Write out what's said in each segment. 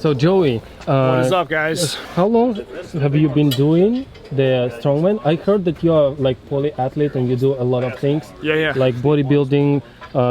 So Joey, what is up, guys? How long have you been doing the strongman? I heard that you are like polyathlete and you do a lot of things. Yeah. Like bodybuilding,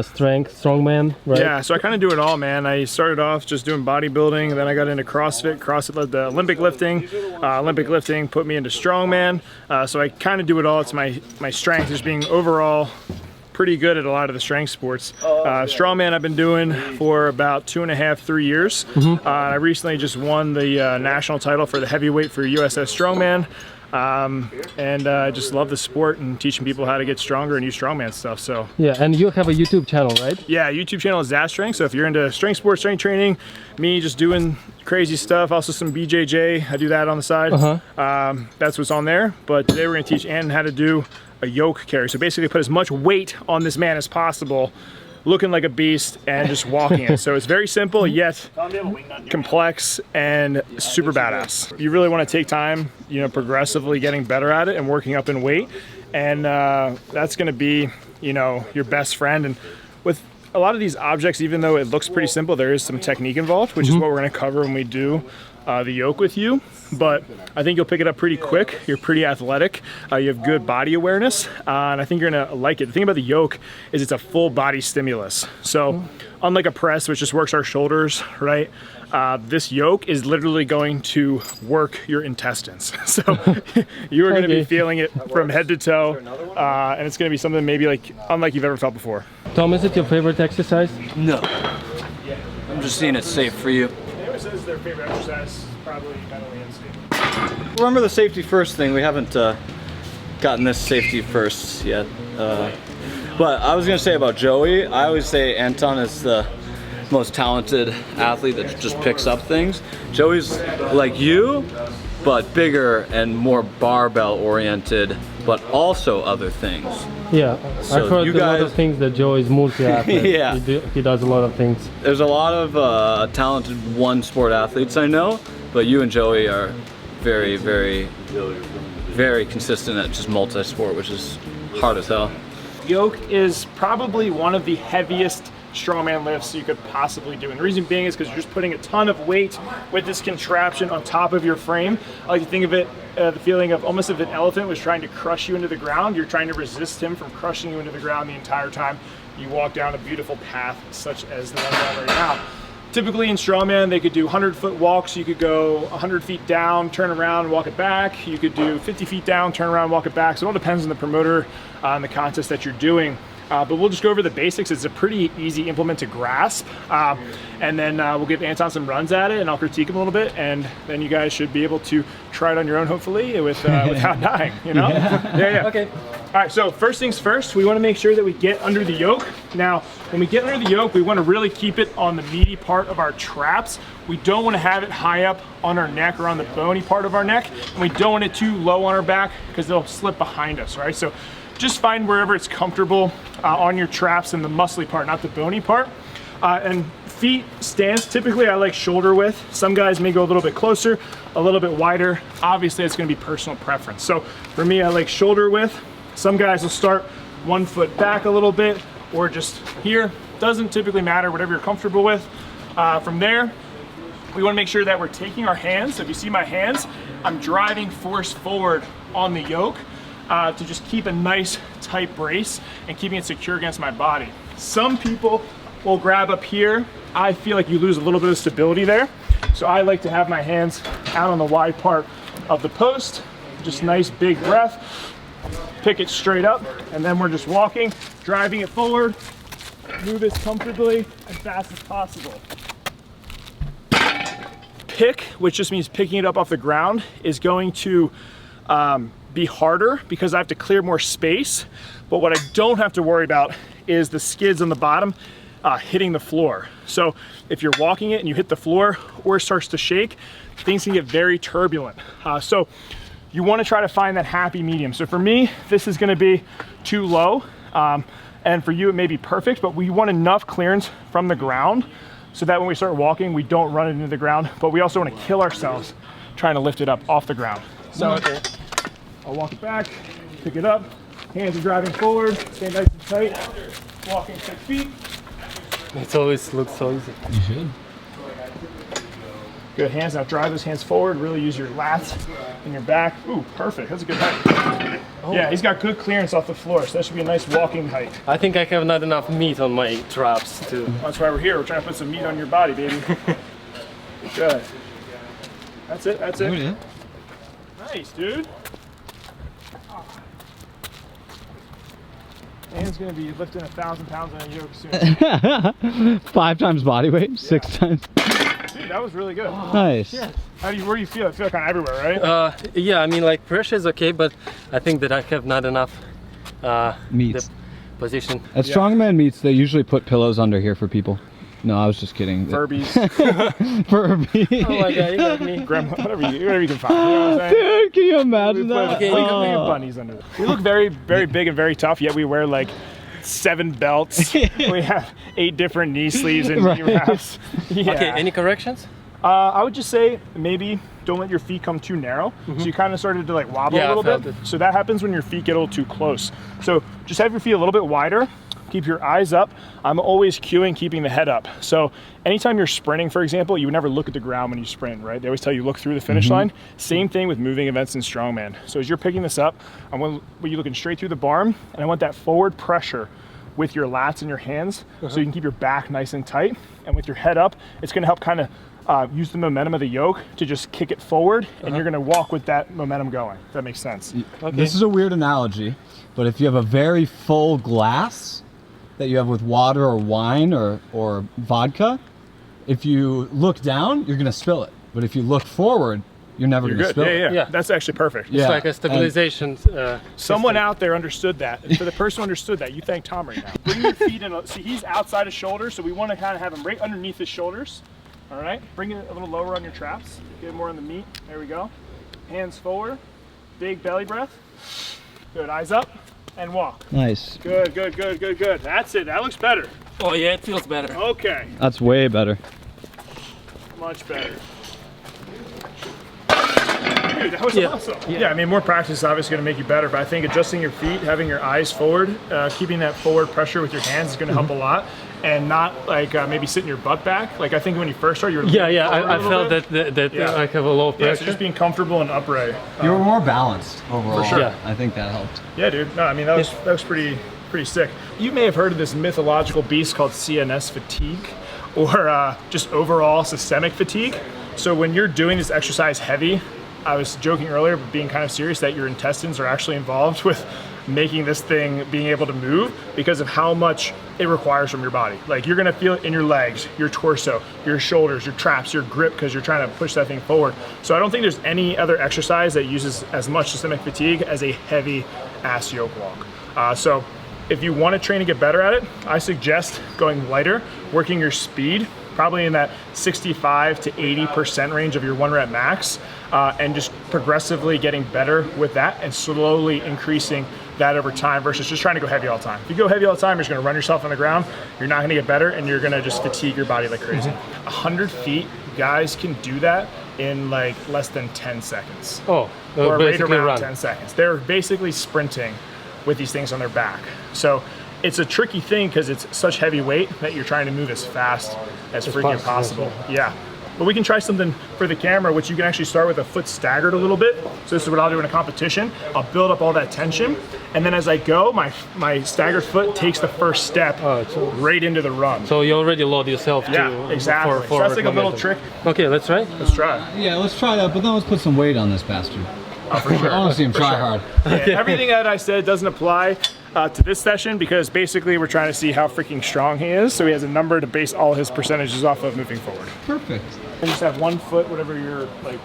strength, strongman, right? Yeah, so I kind of do it all, man. I started off just doing bodybuilding, and then I got into CrossFit. CrossFit led to Olympic lifting. Olympic lifting put me into strongman. So I kind of do it all. It's my strength, just being overall pretty good at a lot of the strength sports. Strongman I've been doing for about 2.5, 3 years. I recently just won the national title for the heavyweight for USS Strongman. And I just love the sport and teaching people how to get stronger and use strongman stuff. So yeah, and you have a YouTube channel, right? Yeah, YouTube channel is SZAT Strength. So if you're into strength sports, strength training, me just doing crazy stuff, also some BJJ, I do that on the side. That's what's on there. But today we're gonna teach Anton how to do a yoke carry. So basically put as much weight on this man as possible, looking like a beast and just walking it. So it's very simple yet complex and super badass. You really want to take time, you know, progressively getting better at it and working up in weight, and that's going to be, you know, your best friend. And with a lot of these objects, even though it looks pretty simple, there is some technique involved, which is what we're going to cover when we do the yoke with you. But I think you'll pick it up pretty quick. You're pretty athletic. You have good body awareness, and I think you're gonna like it. The thing about the yoke is it's a full body stimulus. So unlike a press, which just works our shoulders, right? This yoke is literally going to work your intestines. So you are gonna be feeling it from head to toe, and it's gonna be something maybe like unlike you've ever felt before. Tom, is it your favorite exercise? No. I'm just seeing it's safe for you. Whoever says their favorite exercise, probably mentally unstable. Remember the safety first thing. We haven't gotten this safety first yet. But I was gonna say about Joey, I always say Anton is the most talented athlete that just picks up things. Joey's like you, but bigger and more barbell oriented, but also other things. Yeah, So I've heard you a lot guys- of things that Joe is multi-athlete. Yeah. He does a lot of things. There's a lot of talented one sport athletes I know, but you and Joey are very, very, very consistent at just multi-sport, which is hard as hell. Yoke is probably one of the heaviest strongman lifts you could possibly do. And the reason being is because you're just putting a ton of weight with this contraption on top of your frame. I like to think of it, the feeling of almost if an elephant was trying to crush you into the ground, you're trying to resist him from crushing you into the ground the entire time you walk down a beautiful path such as the one we're on right now. Typically in strongman, they could do 100-foot walks. You could go 100 feet down, turn around, walk it back. You could do 50 feet down, turn around, walk it back. So it all depends on the promoter and the contest that you're doing. But we'll just go over the basics. It's a pretty easy implement to grasp. And then we'll give Anton some runs at it and I'll critique him a little bit. And then you guys should be able to try it on your own, hopefully, without dying, you know? Yeah. Okay. All right, so first things first, we wanna make sure that we get under the yoke. Now, when we get under the yoke, we wanna really keep it on the meaty part of our traps. We don't wanna have it high up on our neck or on the bony part of our neck. And we don't want it too low on our back because they'll slip behind us, right? So just find wherever it's comfortable on your traps and the muscly part, not the bony part. And feet stance, typically I like shoulder width. Some guys may go a little bit closer, a little bit wider. Obviously it's gonna be personal preference. So for me, I like shoulder width. Some guys will start 1 foot back a little bit or just here. Doesn't typically matter, whatever you're comfortable with. From there, we wanna make sure that we're taking our hands. So if you see my hands, I'm driving force forward on the yoke to just keep a nice tight brace and keeping it secure against my body. Some people will grab up here. I feel like you lose a little bit of stability there. So I like to have my hands out on the wide part of the post. Just nice big breath. Pick it straight up, and then we're just walking, driving it forward. Move as comfortably and fast as possible. Pick, which just means picking it up off the ground, is going to be harder because I have to clear more space. But what I don't have to worry about is the skids on the bottom hitting the floor. So if you're walking it and you hit the floor or it starts to shake, things can get very turbulent. So you want to try to find that happy medium. So for me, this is going to be too low. And for you, it may be perfect, but we want enough clearance from the ground so that when we start walking, we don't run it into the ground, but we also want to kill ourselves trying to lift it up off the ground. So I'll walk it back, pick it up, hands are driving forward, stay nice and tight, walking 6 feet. It always looks so easy. You should. Good, hands now, drive those hands forward, really use your lats and your back. Ooh, perfect, that's a good height. Oh. Yeah, he's got good clearance off the floor, so that should be a nice walking height. I think I have not enough meat on my traps too. That's why we're here, we're trying to put some meat on your body, baby. Good. That's it, that's it. Oh, yeah. Nice, dude. Dan's gonna be lifting 1,000 pounds on a yoke soon. 5 times body weight, 6 times. Dude, that was really good. Nice. Yeah. Where do you feel? I feel kind of everywhere, right? Yeah, I mean, like pressure is okay, but I think that I have not enough Meats. the position. At strongman meets, they usually put pillows under here for people. No, I was just kidding. Furbies. Furby. Oh my god, you got me. Grandma, whatever you can find. You know what I'm saying? Dude, can you imagine that? Okay, We got bunnies under there. We look very, very big and very tough, yet we wear like 7 belts. We have 8 different knee sleeves and knee wraps. Yeah. Okay, any corrections? I would just say maybe don't let your feet come too narrow. So you kind of started to like wobble Yeah, a I little felt bit. it. So that happens when your feet get a little too close. So just have your feet a little bit wider. Keep your eyes up. I'm always cueing, keeping the head up. So anytime you're sprinting, for example, you would never look at the ground when you sprint, right? They always tell you look through the finish line. Same thing with moving events in strongman. So as you're picking this up, I want you looking straight through the barn, and I want that forward pressure with your lats and your hands, so you can keep your back nice and tight. And with your head up, it's gonna help kind of use the momentum of the yoke to just kick it forward, and you're gonna walk with that momentum going, if that makes sense. Okay. This is a weird analogy, but if you have a very full glass that you have with water or wine or vodka, if you look down, you're gonna spill it. But if you look forward, you're never gonna Good, spill it. yeah. That's actually perfect. Yeah. It's like a stabilization. Someone out there understood that. And for the person who understood that, you thank Tom right now. Bring your feet in. See, he's outside his shoulders, so we want to kind of have him right underneath his shoulders. All right. Bring it a little lower on your traps. Get more on the meat. There we go. Hands forward. Big belly breath. Good. Eyes up and walk. Nice. Good, good, good, good, good. That's it. That looks better. Oh yeah, it feels better. Okay. That's way better. Much better. Dude, that was awesome. Yeah, I mean, more practice is obviously going to make you better, but I think adjusting your feet, having your eyes forward, keeping that forward pressure with your hands is going to help a lot, and not like maybe sitting your butt back. Like I think when you first started, you were I felt that Yeah. I have a low Yeah, pressure. so just being comfortable and upright. You were more balanced overall. For sure. Yeah. I think that helped. Yeah, dude. No, I mean that was pretty sick. You may have heard of this mythological beast called CNS fatigue, or just overall systemic fatigue. So when you're doing this exercise heavy, I was joking earlier, but being kind of serious, that your intestines are actually involved with making this thing being able to move because of how much it requires from your body. Like you're gonna feel it in your legs, your torso, your shoulders, your traps, your grip, because you're trying to push that thing forward. So I don't think there's any other exercise that uses as much systemic fatigue as a heavy ass yoke walk. So if you want to train to get better at it, I suggest going lighter, working your speed, probably in that 65 to 80% range of your 1 rep max, and just progressively getting better with that and slowly increasing that over time versus just trying to go heavy all the time. If you go heavy all the time, you're just gonna run yourself on the ground, you're not gonna get better, and you're gonna just fatigue your body like crazy. 100 feet, guys can do that in like less than 10 seconds. Oh, Or right basically around run. 10 seconds. They're basically sprinting with these things on their back. So it's a tricky thing because it's such heavy weight that you're trying to move as fast as freaking possible. Yeah. But we can try something for the camera, which you can actually start with a foot staggered a little bit. So this is what I'll do in a competition. I'll build up all that tension. And then as I go, my staggered foot takes the first step right into the run. So you already load yourself Yeah, to exactly. So that's like a little trick. Okay, let's try. Let's try. Yeah, let's try that, but then let's put some weight on this bastard. Oh, for sure. I want to see him try hard. Yeah, everything that I said doesn't apply to this session because basically we're trying to see how freaking strong he is. So he has a number to base all his percentages off of moving forward. Perfect. And just have one foot, whatever your like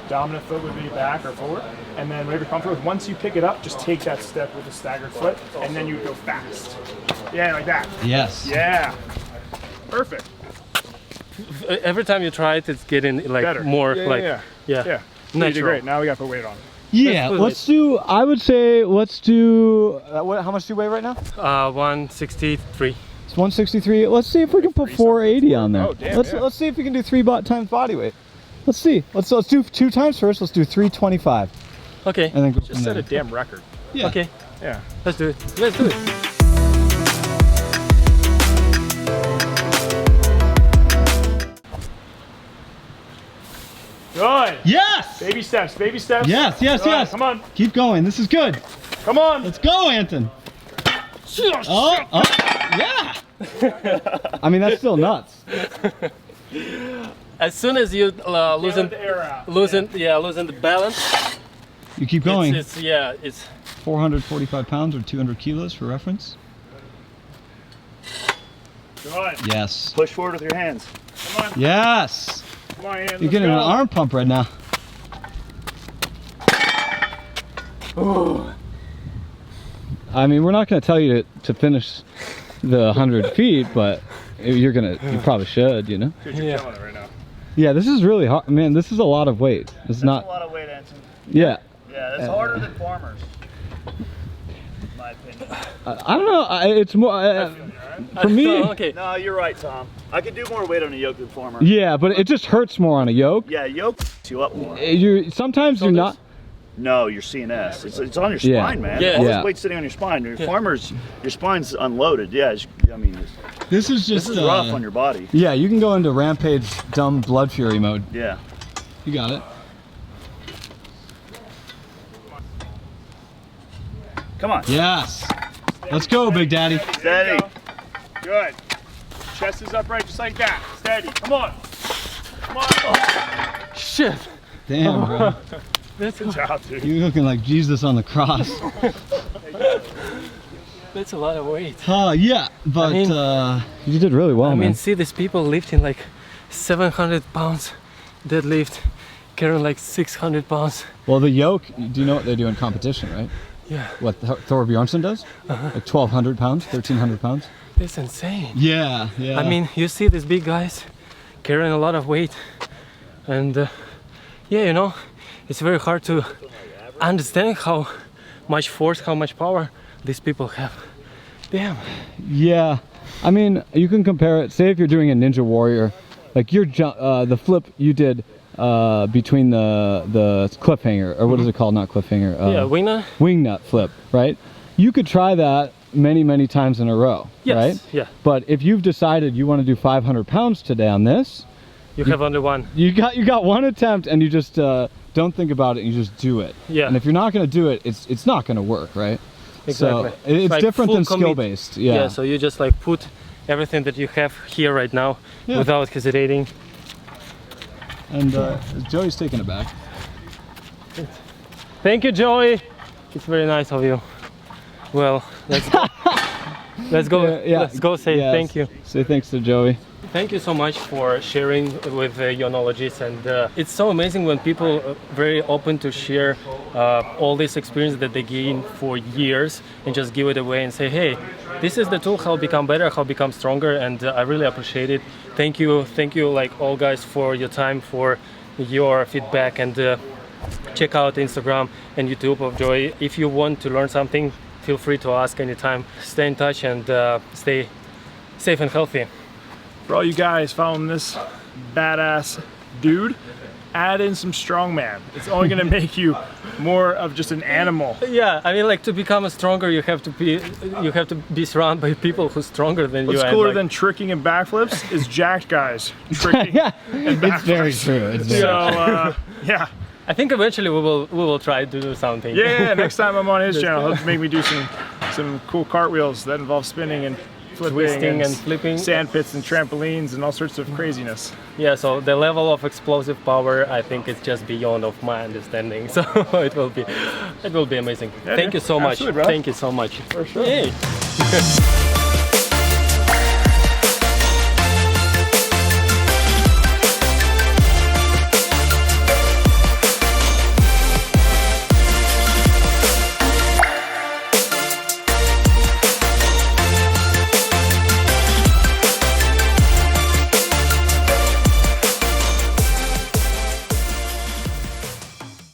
dominant foot would be, back or forward, and then whatever you're comfortable with. Once you pick it up, just take that step with a staggered foot, and then you go fast. Yeah, like that. Yes. Yeah. Perfect. Every time you try it, it's getting like Better. more Yeah, like yeah. yeah. Yeah. You did Natural. great. Now we got to put weight on. Yeah, let's do, I would say, let's do, how much do you weigh right now? 163. It's 163. Let's see if we can put 480 on there. Oh, damn, let's yeah. let's see if we can do 3 times body weight. Let's see. Let's do 2 times first. Let's do 325. Okay. And then go Just from set there. a damn record. Yeah. Okay. Yeah. Let's do it. Let's do it. Good. Yes! Baby steps, baby steps. Yes, yes, All right, yes. come on. Keep going. This is good. Come on. Let's go, Anton. Oh, yeah. I mean, that's still nuts. As soon as you loosen the air out. loosen the balance, You keep going. it's 445 pounds or 200 kilos for reference. Good. Yes. Push forward with your hands. Come on. Yes. Come on, Ian. You're getting an arm pump right now. I mean, we're not going to tell you to finish the 100 feet, but you probably should, you know? Dude, you're killing it right now. Yeah, this is really hard. Man, this is a lot of weight. It's That's not. a lot of weight, Anton. Yeah. Yeah, that's harder than farmers. In my opinion. I don't know. It's more for me. okay. No, you're right, Tom. I could do more weight on a yoke than farmer. Yeah, but it just hurts more on a yoke. Yeah, yoke you up more. Sometimes you're not. No, your CNS. It's on your Yeah. spine, man. Yeah. All Yeah. this weight's sitting on your spine. Your farmers, your spine's unloaded. Yeah, I mean, This is this just is rough on your body. Yeah, you can go into rampage, dumb blood fury mode. Yeah. You got it. Come on. Yes. Let's go, Big Daddy. Steady. Good. Chest is upright just like that. Steady. Come on. Come on. Shit. Damn, bro. Good job, dude. You're looking like Jesus on the cross. That's a lot of weight. Yeah, but you did really well, I man. mean, see these people lifting like 700 pounds deadlift, carrying like 600 pounds. Well, the yoke, do you know what they do in competition, right? Yeah, What Thor Bjornsson does? Like 1,200 pounds, 1,300 pounds. that's insane. Yeah, yeah. I mean, you see these big guys carrying a lot of weight, and yeah, you know, it's very hard to understand how much force, how much power these people have. Damn. Yeah, I mean, you can compare it. Say if you're doing a Ninja Warrior, like your the flip you did between the cliffhanger, or what is it called? Not cliffhanger. Yeah, winner. Wing nut flip, right? You could try that many times in a row, Yes. right? Yeah. But if you've decided you want to do 500 pounds today on this, You have only one. you got one attempt, and you just don't think about it. And you just do it. Yeah. And if you're not going to do it, it's not going to work, right? Exactly. So it's like different full than commit. skill based. Yeah. Yeah. So you just like put everything that you have here right now Yeah. without hesitating. And Joey's taking it back. Thank you, Joey. It's very nice of you. Well, let's go. Let's go. Yeah, Let's go say yes. thank you. Say thanks to Joey. Thank you so much for sharing with your knowledges, and it's so amazing when people are very open to share all this experience that they gain for years and just give it away and say, hey, this is the tool how become better, how become stronger, and I really appreciate it. Thank you, like all guys, for your time, for your feedback, and check out Instagram and YouTube of Joey. If you want to learn something, feel free to ask anytime. Stay in touch and stay safe and healthy. For all you guys following this badass dude, add in some strongman. It's only gonna make you more of just an animal. Yeah, I mean, like, to become a stronger, you have to be surrounded by people who's stronger than you. What's and, cooler like, than tricking and backflips is jacked guys tricking Yeah, and it's very backflips. true. It's So very yeah. I think eventually we will try to do something. Yeah, next time I'm on his channel, he'll make me do some cool cartwheels that involve spinning and flipping Twisting and flipping. sand pits and trampolines and all sorts of craziness. Yeah, so the level of explosive power, I think it's just beyond of my understanding. So it will be amazing. Yeah, Thank dude. you so much. Absolutely, bro. Thank you so much. For sure. Hey.